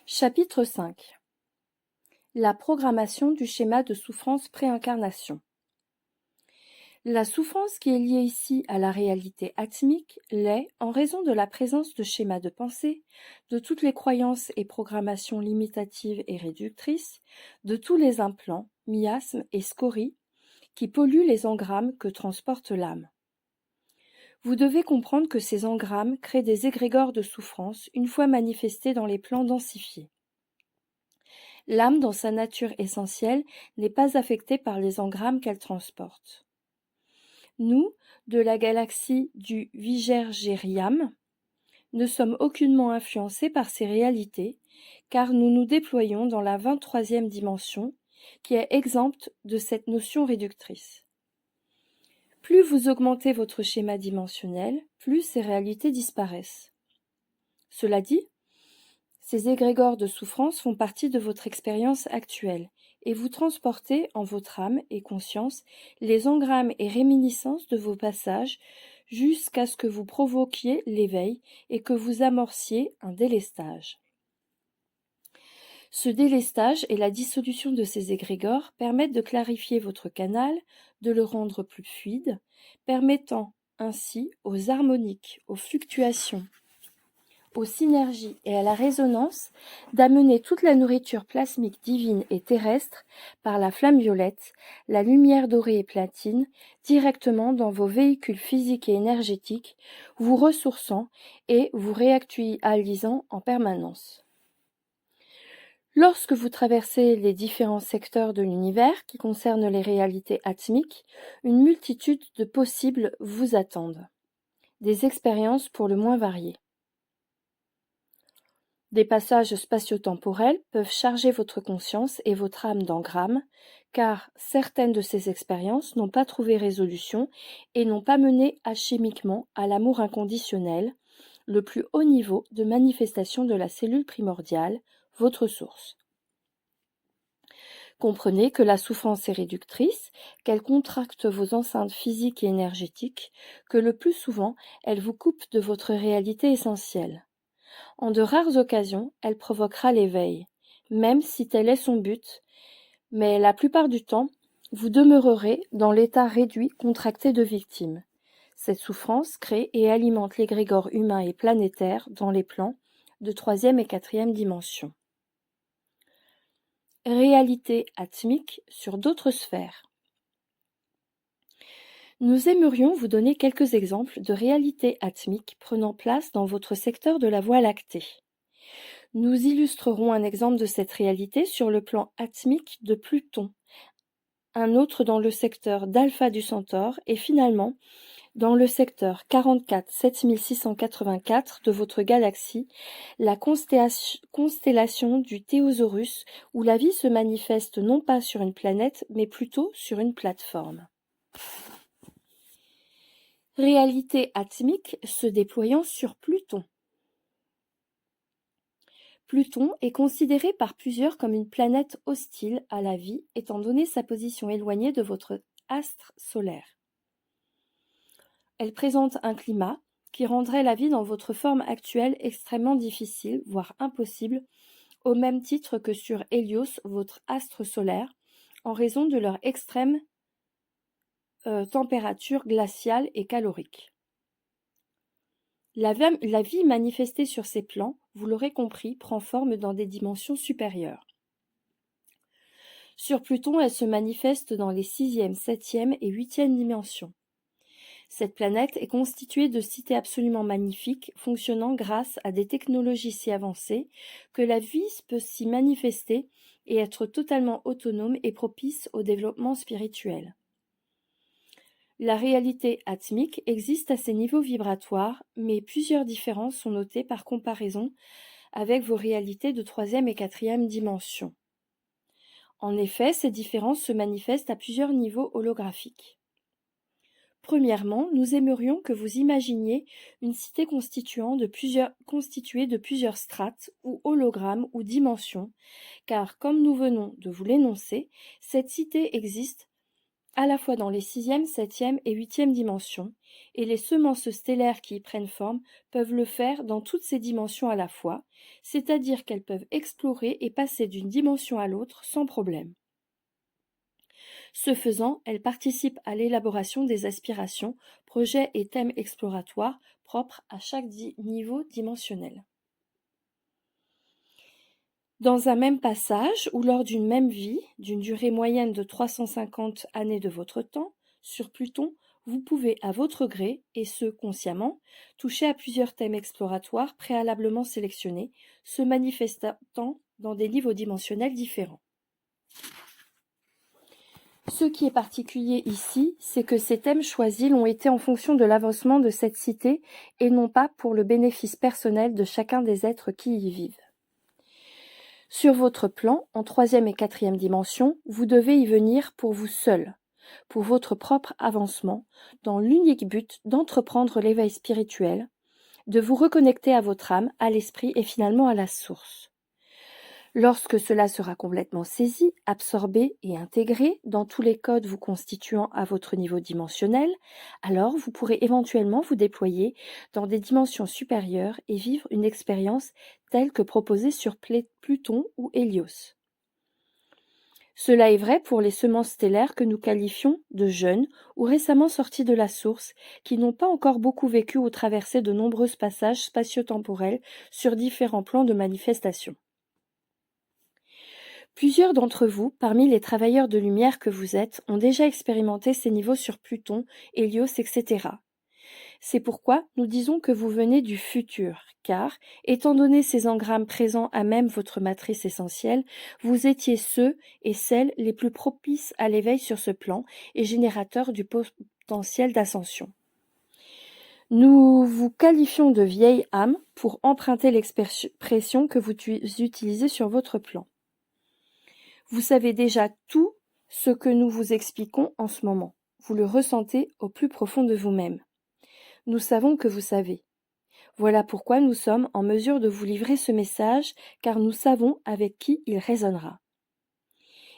Chapitre 5. La programmation du schéma de souffrance pré-incarnation. La souffrance qui est liée ici à la réalité atmique l'est en raison de la présence de schémas de pensée, de toutes les croyances et programmations limitatives et réductrices, de tous les implants, miasmes et scories qui polluent les engrammes que transporte l'âme. Vous devez comprendre que ces engrammes créent des égrégores de souffrance une fois manifestés dans les plans densifiés. L'âme, dans sa nature essentielle, n'est pas affectée par les engrammes qu'elle transporte. Nous, de la galaxie du Vigergériam, ne sommes aucunement influencés par ces réalités, car nous nous déployons dans la 23e dimension, qui est exempte de cette notion réductrice. Plus vous augmentez votre schéma dimensionnel, plus ces réalités disparaissent. Cela dit, ces égrégores de souffrance font partie de votre expérience actuelle, et vous transportez en votre âme et conscience les engrammes et réminiscences de vos passages jusqu'à ce que vous provoquiez l'éveil et que vous amorciez un délestage. Ce délestage et la dissolution de ces égrégores permettent de clarifier votre canal, de le rendre plus fluide, permettant ainsi aux harmoniques, aux fluctuations, aux synergies et à la résonance d'amener toute la nourriture plasmique divine et terrestre par la flamme violette, la lumière dorée et platine, directement dans vos véhicules physiques et énergétiques, vous ressourçant et vous réactualisant en permanence. Lorsque vous traversez les différents secteurs de l'univers qui concernent les réalités atmiques, une multitude de possibles vous attendent. Des expériences pour le moins variées. Des passages spatio-temporels peuvent charger votre conscience et votre âme d'engrammes, car certaines de ces expériences n'ont pas trouvé résolution et n'ont pas mené alchimiquement à l'amour inconditionnel, le plus haut niveau de manifestation de la cellule primordiale, votre source. Comprenez que la souffrance est réductrice, qu'elle contracte vos enceintes physiques et énergétiques, que le plus souvent, elle vous coupe de votre réalité essentielle. En de rares occasions, elle provoquera l'éveil, même si tel est son but, mais la plupart du temps, vous demeurerez dans l'état réduit contracté de victime. Cette souffrance crée et alimente l'égrégore humain et planétaire dans les plans de 3e et 4e dimension. Réalité atmique sur d'autres sphères. Nous aimerions vous donner quelques exemples de réalités atmiques prenant place dans votre secteur de la Voie lactée. Nous illustrerons un exemple de cette réalité sur le plan atmique de Pluton, un autre dans le secteur d'Alpha du Centaure et finalement dans le secteur 44 7684 de votre galaxie, la constellation du Théosaurus, où la vie se manifeste non pas sur une planète mais plutôt sur une plateforme. Réalité atmique se déployant sur Pluton. Pluton est considéré par plusieurs comme une planète hostile à la vie étant donné sa position éloignée de votre astre solaire. Elle présente un climat qui rendrait la vie dans votre forme actuelle extrêmement difficile, voire impossible, au même titre que sur Hélios, votre astre solaire, en raison de leur extrême température glaciale et calorique. La vie manifestée sur ces plans, vous l'aurez compris, prend forme dans des dimensions supérieures. Sur Pluton, elle se manifeste dans les 6e, 7e et 8e dimensions. Cette planète est constituée de cités absolument magnifiques, fonctionnant grâce à des technologies si avancées que la vie peut s'y manifester et être totalement autonome et propice au développement spirituel. La réalité atmique existe à ces niveaux vibratoires, mais plusieurs différences sont notées par comparaison avec vos réalités de 3e et 4e dimension. En effet, ces différences se manifestent à plusieurs niveaux holographiques. Premièrement, nous aimerions que vous imaginiez une cité constituée de plusieurs strates ou hologrammes ou dimensions, car comme nous venons de vous l'énoncer, cette cité existe à la fois dans les 6e, 7e et 8e dimensions, et les semences stellaires qui y prennent forme peuvent le faire dans toutes ces dimensions à la fois, c'est-à-dire qu'elles peuvent explorer et passer d'une dimension à l'autre sans problème. Ce faisant, elles participent à l'élaboration des aspirations, projets et thèmes exploratoires propres à chaque niveau dimensionnel. Dans un même passage ou lors d'une même vie, d'une durée moyenne de 350 années de votre temps, sur Pluton, vous pouvez à votre gré, et ce consciemment, toucher à plusieurs thèmes exploratoires préalablement sélectionnés, se manifestant dans des niveaux dimensionnels différents. Ce qui est particulier ici, c'est que ces thèmes choisis l'ont été en fonction de l'avancement de cette cité et non pas pour le bénéfice personnel de chacun des êtres qui y vivent. Sur votre plan, en 3e et 4e dimension, vous devez y venir pour vous seul, pour votre propre avancement, dans l'unique but d'entreprendre l'éveil spirituel, de vous reconnecter à votre âme, à l'esprit et finalement à la source. Lorsque cela sera complètement saisi, absorbé et intégré dans tous les codes vous constituant à votre niveau dimensionnel, alors vous pourrez éventuellement vous déployer dans des dimensions supérieures et vivre une expérience telle que proposée sur Pluton ou Hélios. Cela est vrai pour les semences stellaires que nous qualifions de jeunes ou récemment sortis de la source, qui n'ont pas encore beaucoup vécu ou traversé de nombreux passages spatio-temporels sur différents plans de manifestation. Plusieurs d'entre vous, parmi les travailleurs de lumière que vous êtes, ont déjà expérimenté ces niveaux sur Pluton, Hélios, etc. C'est pourquoi nous disons que vous venez du futur, car, étant donné ces engrammes présents à même votre matrice essentielle, vous étiez ceux et celles les plus propices à l'éveil sur ce plan et générateurs du potentiel d'ascension. Nous vous qualifions de vieille âme pour emprunter l'expression que vous utilisez sur votre plan. Vous savez déjà tout ce que nous vous expliquons en ce moment. Vous le ressentez au plus profond de vous-même. Nous savons que vous savez. Voilà pourquoi nous sommes en mesure de vous livrer ce message, car nous savons avec qui il résonnera.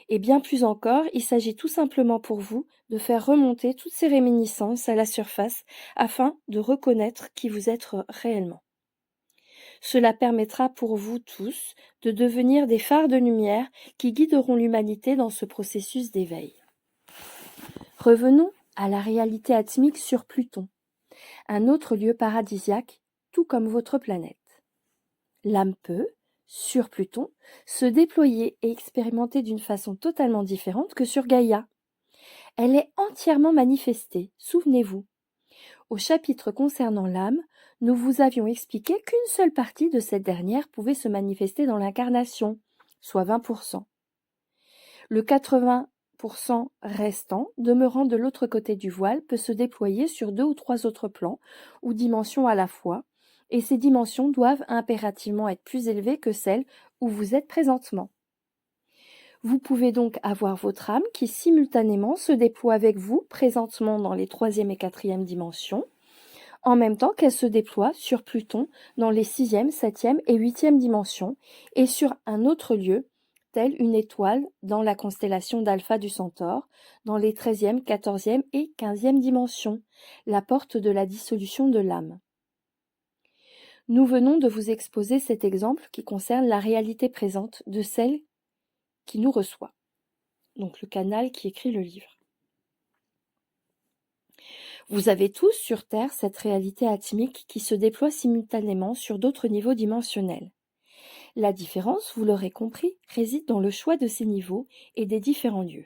Et bien plus encore, il s'agit tout simplement pour vous de faire remonter toutes ces réminiscences à la surface afin de reconnaître qui vous êtes réellement. Cela permettra pour vous tous de devenir des phares de lumière qui guideront l'humanité dans ce processus d'éveil. Revenons à la réalité atmique sur Pluton, un autre lieu paradisiaque, tout comme votre planète. L'âme peut, sur Pluton, se déployer et expérimenter d'une façon totalement différente que sur Gaïa. Elle est entièrement manifestée, souvenez-vous. Au chapitre concernant l'âme, nous vous avions expliqué qu'une seule partie de cette dernière pouvait se manifester dans l'incarnation, soit 20%. Le 80% restant, demeurant de l'autre côté du voile, peut se déployer sur 2 ou 3 autres plans ou dimensions à la fois, et ces dimensions doivent impérativement être plus élevées que celles où vous êtes présentement. Vous pouvez donc avoir votre âme qui simultanément se déploie avec vous présentement dans les 3e et 4e dimensions, en même temps qu'elle se déploie sur Pluton dans les 6e, 7e et 8e dimensions, et sur un autre lieu, tel une étoile dans la constellation d'Alpha du Centaure, dans les 13e, 14e et 15e dimensions, la porte de la dissolution de l'âme. Nous venons de vous exposer cet exemple qui concerne la réalité présente de celle qui nous reçoit, donc le canal qui écrit le livre. Vous avez tous sur Terre cette réalité atmique qui se déploie simultanément sur d'autres niveaux dimensionnels. La différence, vous l'aurez compris, réside dans le choix de ces niveaux et des différents lieux.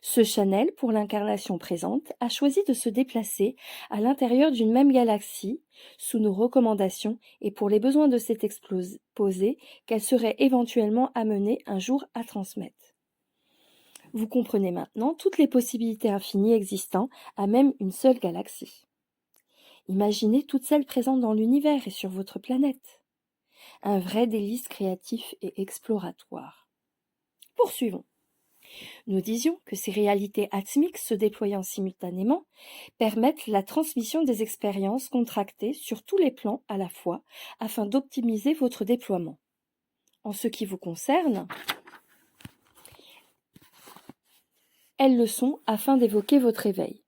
Ce channel, pour l'incarnation présente, a choisi de se déplacer à l'intérieur d'une même galaxie, sous nos recommandations et pour les besoins de cet exposé qu'elle serait éventuellement amenée un jour à transmettre. Vous comprenez maintenant toutes les possibilités infinies existant à même une seule galaxie. Imaginez toutes celles présentes dans l'univers et sur votre planète. Un vrai délice créatif et exploratoire. Poursuivons. Nous disions que ces réalités atmiques se déployant simultanément permettent la transmission des expériences contractées sur tous les plans à la fois afin d'optimiser votre déploiement. En ce qui vous concerne, elles le sont afin d'évoquer votre éveil.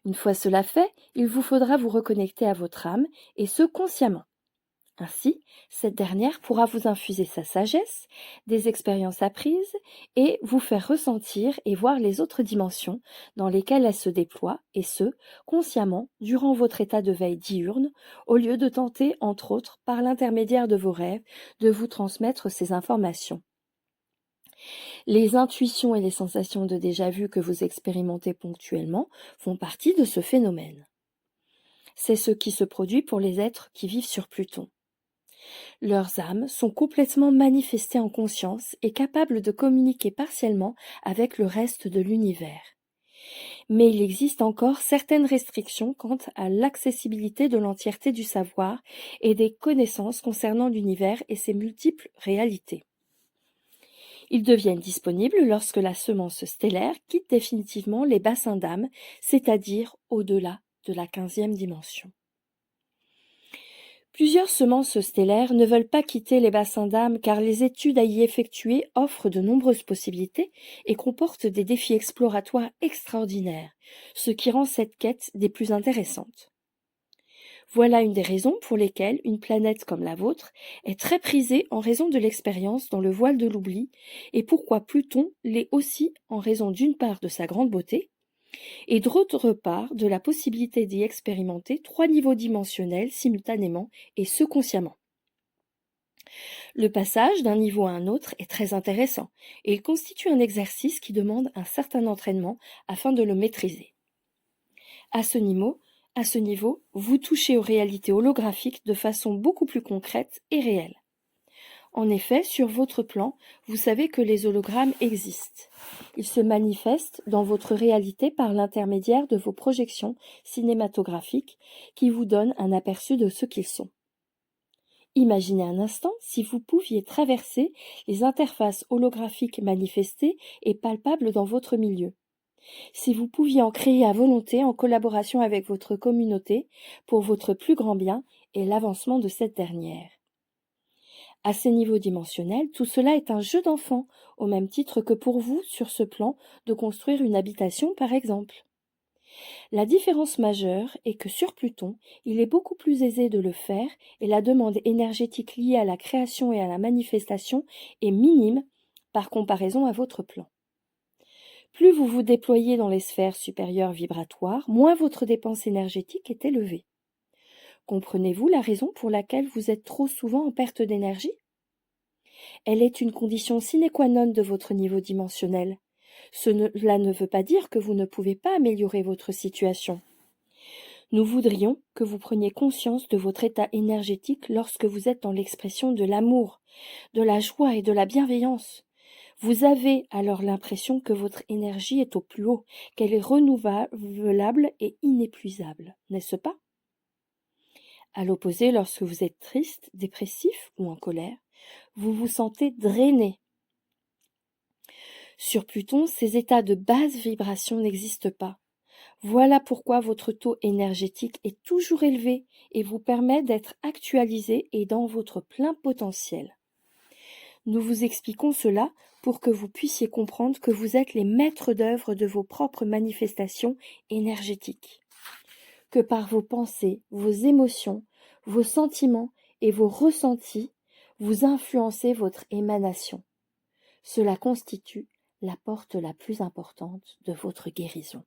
Une fois cela fait, il vous faudra vous reconnecter à votre âme, et ce consciemment. Ainsi, cette dernière pourra vous infuser sa sagesse, des expériences apprises, et vous faire ressentir et voir les autres dimensions dans lesquelles elle se déploie, et ce, consciemment, durant votre état de veille diurne, au lieu de tenter, entre autres, par l'intermédiaire de vos rêves, de vous transmettre ces informations. Les intuitions et les sensations de déjà-vu que vous expérimentez ponctuellement font partie de ce phénomène. C'est ce qui se produit pour les êtres qui vivent sur Pluton. Leurs âmes sont complètement manifestées en conscience et capables de communiquer partiellement avec le reste de l'univers. Mais il existe encore certaines restrictions quant à l'accessibilité de l'entièreté du savoir et des connaissances concernant l'univers et ses multiples réalités. Ils deviennent disponibles lorsque la semence stellaire quitte définitivement les bassins d'âme, c'est-à-dire au-delà de la 15e dimension. Plusieurs semences stellaires ne veulent pas quitter les bassins d'âme car les études à y effectuer offrent de nombreuses possibilités et comportent des défis exploratoires extraordinaires, ce qui rend cette quête des plus intéressantes. Voilà une des raisons pour lesquelles une planète comme la vôtre est très prisée en raison de l'expérience dans le voile de l'oubli, et pourquoi Pluton l'est aussi en raison d'une part de sa grande beauté, et d'autre part de la possibilité d'y expérimenter 3 niveaux dimensionnels simultanément, et ce consciemment. Le passage d'un niveau à un autre est très intéressant, et il constitue un exercice qui demande un certain entraînement afin de le maîtriser. À ce niveau, vous touchez aux réalités holographiques de façon beaucoup plus concrète et réelle. En effet, sur votre plan, vous savez que les hologrammes existent. Ils se manifestent dans votre réalité par l'intermédiaire de vos projections cinématographiques qui vous donnent un aperçu de ce qu'ils sont. Imaginez un instant si vous pouviez traverser les interfaces holographiques manifestées et palpables dans votre milieu. Si vous pouviez en créer à volonté en collaboration avec votre communauté pour votre plus grand bien et l'avancement de cette dernière. À ces niveaux dimensionnels, tout cela est un jeu d'enfant, au même titre que pour vous, sur ce plan, de construire une habitation par exemple. La différence majeure est que sur Pluton, il est beaucoup plus aisé de le faire et la demande énergétique liée à la création et à la manifestation est minime par comparaison à votre plan. Plus vous vous déployez dans les sphères supérieures vibratoires, moins votre dépense énergétique est élevée. Comprenez-vous la raison pour laquelle vous êtes trop souvent en perte d'énergie ? Elle est une condition sine qua non de votre niveau dimensionnel. Cela ne veut pas dire que vous ne pouvez pas améliorer votre situation. Nous voudrions que vous preniez conscience de votre état énergétique lorsque vous êtes dans l'expression de l'amour, de la joie et de la bienveillance. Vous avez alors l'impression que votre énergie est au plus haut, qu'elle est renouvelable et inépuisable, n'est-ce pas ? À l'opposé, lorsque vous êtes triste, dépressif ou en colère, vous vous sentez drainé. Sur Pluton, ces états de basse vibration n'existent pas. Voilà pourquoi votre taux énergétique est toujours élevé et vous permet d'être actualisé et dans votre plein potentiel. Nous vous expliquons cela pour que vous puissiez comprendre que vous êtes les maîtres d'œuvre de vos propres manifestations énergétiques. Que par vos pensées, vos émotions, vos sentiments et vos ressentis, vous influencez votre émanation. Cela constitue la porte la plus importante de votre guérison.